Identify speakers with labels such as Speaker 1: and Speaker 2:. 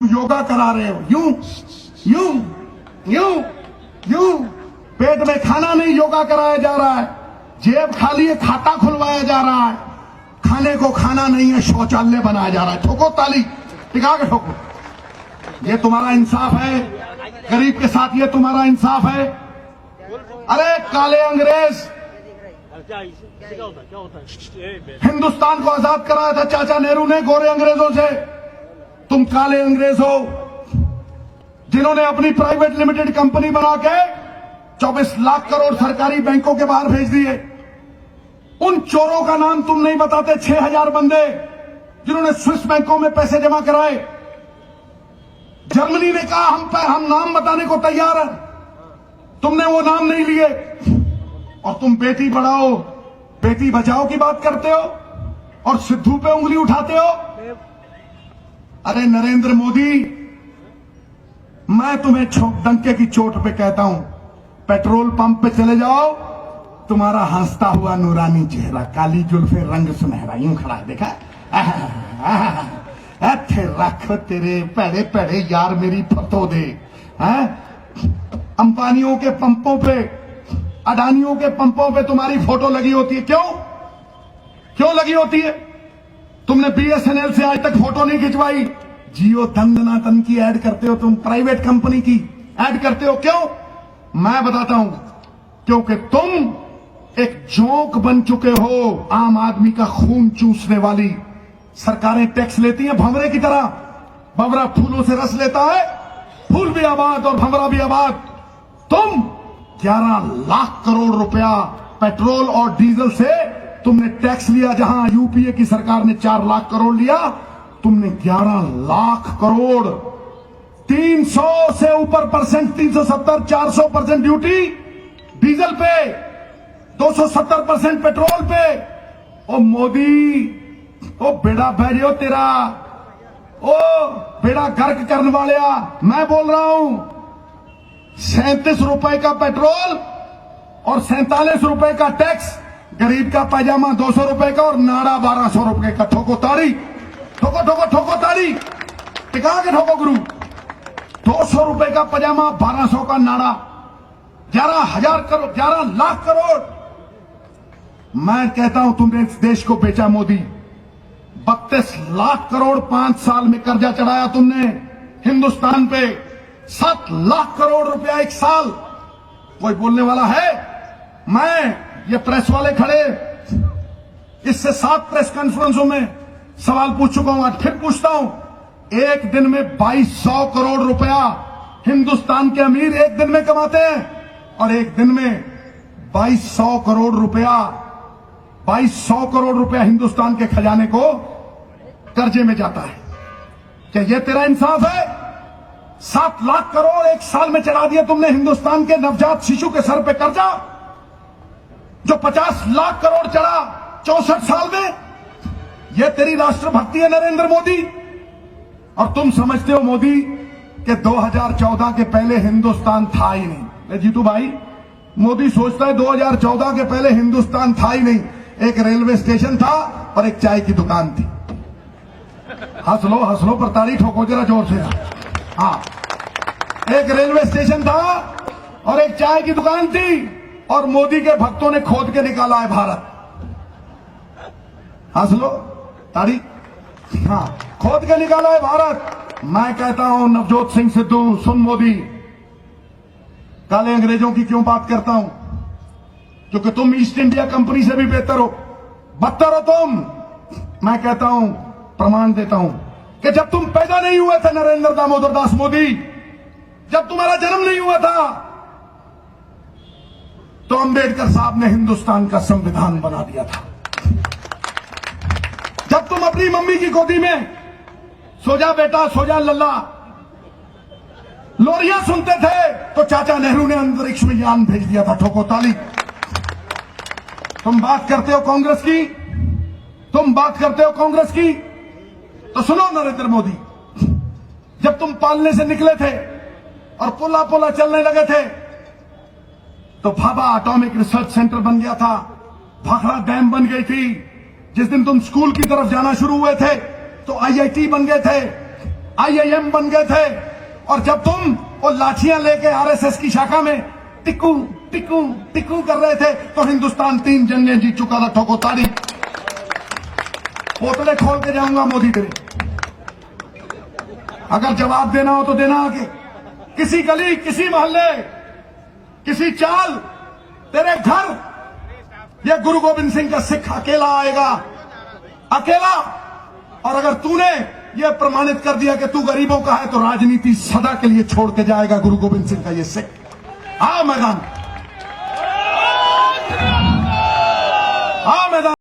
Speaker 1: योगा करा रहे हो, यूं यूं यूं यूं, पेट में खाना नहीं, योगा कराया जा रहा है। जेब खाली है, खाता खुलवाया जा रहा है। खाने को खाना नहीं है, शौचालय बनाया जा रहा है। ठोको ताली, टिका के ठोको। ये तुम्हारा इंसाफ है? गरीब के साथ ये तुम्हारा इंसाफ है? अरे काले अंग्रेज, हिंदुस्तान को आजाद कराया था चाचा नेहरू ने गोरे अंग्रेजों से। तुम काले अंग्रेज हो जिन्होंने अपनी प्राइवेट लिमिटेड कंपनी बना के 24 लाख करोड़ सरकारी बैंकों के बाहर भेज दिए। उन चोरों का नाम तुम नहीं बताते। 6000 बंदे जिन्होंने स्विस बैंकों में पैसे जमा कराए। जर्मनी ने कहा हम नाम बताने को तैयार हैं, तुमने वो नाम नहीं लिए। और तुम बेटी बढ़ाओ बेटी बचाओ की बात करते हो और सिद्धू पे उंगली उठाते हो। अरे नरेंद्र मोदी, मैं तुम्हें डंके की चोट पे कहता हूं, पेट्रोल पंप पे चले जाओ, तुम्हारा हंसता हुआ नूरानी चेहरा, काली जुल्फे, रंग सुनहरा, यूं खड़ा है, देखा? रख तेरे पेड़े पेड़े यार मेरी फतो दे। अंबानियों के पंपों पे, अडानियों के पंपों पे तुम्हारी फोटो लगी होती है। क्यों लगी होती है? तुमने बीएसएनएल से आज तक फोटो नहीं खिंचवाई। जियो धन की ऐड करते हो, तुम प्राइवेट कंपनी की ऐड करते हो। क्यों? मैं बताता हूं, क्योंकि तुम एक जोक बन चुके हो, आम आदमी का खून चूसने वाली। सरकारें टैक्स लेती हैं भंवरे की तरह। भंवरा फूलों से रस लेता है, फूल भी आबाद और भंवरा भी आबाद। तुम 11 लाख करोड़ रुपया पेट्रोल और डीजल से तुमने टैक्स लिया, जहां यूपीए की सरकार ने 4 लाख करोड़ लिया, तुमने 11 लाख करोड़। 300 से ऊपर परसेंट, 370, 400% ड्यूटी डीजल पे, 270% पेट्रोल पे। ओ मोदी, ओ बेड़ा बहरियो तेरा, ओ बेड़ा गर्क करने वाले, मैं बोल रहा हूं। 37 रुपए का पेट्रोल और 47 रुपए का टैक्स, गरीब का पैजामा 200 रुपए का और नाड़ा 1200 रुपए का। ठोको ताड़ी, ठोको ठोको ठोको ताड़ी, टिका के ठोको गुरु। 200 रुपए का पैजामा, 1200 का नाड़ा, 11,000 करोड़, 11 लाख करोड़। मैं कहता हूं तुमने इस देश को बेचा मोदी। 32 लाख करोड़ 5 साल में कर्जा चढ़ाया तुमने हिंदुस्तान पे। 7 लाख करोड़ रुपया एक साल। कोई बोलने वाला है? मैं, ये प्रेस वाले खड़े, इससे 7 प्रेस कॉन्फ्रेंसों में सवाल पूछ चुका हूं, आज फिर पूछता हूं। एक दिन में 2200 करोड़ रुपया हिंदुस्तान के अमीर एक दिन में कमाते हैं, और एक दिन में 2200 करोड़ रुपया, 2200 करोड़ रुपया हिंदुस्तान के खजाने को कर्जे में जाता है। क्या यह तेरा इंसाफ है? 7 लाख करोड़ एक साल में चढ़ा दिया तुमने हिंदुस्तान के नवजात शिशु के सर पे कर्जा, जो 50 लाख करोड़ चढ़ा 64 साल में। यह तेरी राष्ट्रभक्ति है नरेंद्र मोदी? और तुम समझते हो मोदी कि 2014 के पहले हिंदुस्तान था ही नहीं। जीतू भाई, मोदी सोचता है 2014 के पहले हिंदुस्तान था ही नहीं। एक रेलवे स्टेशन था और एक चाय की दुकान थी। हंस लो पर ताली ठोको जरा जोर से। हाँ, एक रेलवे स्टेशन था और एक चाय की दुकान थी, और मोदी के भक्तों ने खोद के निकाला है भारत। हंस लो, ताड़ी। हाँ, खोद के निकाला है भारत। मैं कहता हूं नवजोत सिंह सिद्धू, सुन मोदी, काले अंग्रेजों की क्यों बात करता हूं? क्योंकि तुम ईस्ट इंडिया कंपनी से भी बेहतर हो, बदतर हो तुम। मैं कहता हूं, प्रमाण देता हूं कि जब तुम पैदा नहीं हुए थे नरेंद्र दामोदर दास मोदी, जब तुम्हारा जन्म नहीं हुआ था, तो अंबेडकर साहब ने हिंदुस्तान का संविधान बना दिया था। जब तुम अपनी मम्मी की गोदी में सो जा बेटा, सो जा लल्ला, लोरियां सुनते थे, तो चाचा नेहरू ने अंतरिक्ष में यान भेज दिया था। ठोको ताली। तुम बात करते हो कांग्रेस की, तुम बात करते हो कांग्रेस की, तो सुनो नरेंद्र मोदी, जब तुम पालने से निकले थे और पोला पोला चलने लगे थे, तो भाभा एटॉमिक रिसर्च सेंटर बन गया था, भाखड़ा डैम बन गई थी। जिस दिन तुम स्कूल की तरफ जाना शुरू हुए थे, तो आईआईटी बन गए थे। IIM बन गए थे, और जब तुम वो लाठियां लेके RSS की शाखा में टिकू टिकू टिकू कर रहे थे, तो हिंदुस्तान 3 जंगें जीत चुका था। ठोको ताली। पोतले खोल के जाऊंगा मोदी तेरे। अगर जवाब देना हो तो देना आगे। किसी गली, किसी मोहल्ले, किसी चाल, तेरे घर ये गुरु गोविंद सिंह का सिख अकेला आएगा, अकेला। और अगर तूने ये प्रमाणित कर दिया कि तू गरीबों का है, तो राजनीति सदा के लिए छोड़ के जाएगा गुरु गोविंद सिंह का ये सिख। आओ मैदान।